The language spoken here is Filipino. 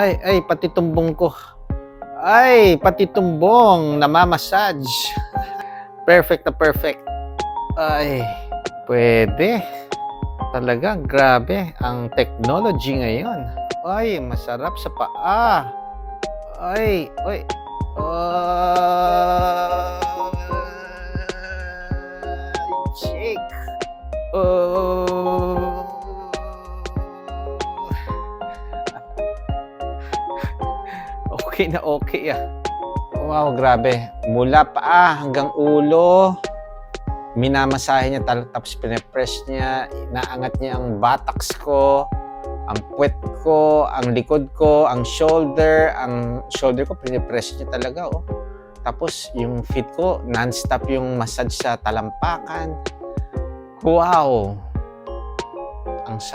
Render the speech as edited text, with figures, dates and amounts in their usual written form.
Ay, pati tumbong ko. Ay, pati tumbong namamassage. Perfect na perfect. Ay, pwede. Talaga, grabe ang technology ngayon. Ay, masarap sa paa. Ay, ay. Shake. Oh. Okay na okay ah. Wow, grabe. Mula paa hanggang ulo. Minamasahe niya tapos pinapress niya. Inaangat niya ang buttocks ko, ang puwet ko, ang likod ko, ang shoulder. Ang shoulder ko pinapress niya talaga oh. Tapos yung feet ko, non-stop yung massage sa talampakan. Wow! Ang sarap.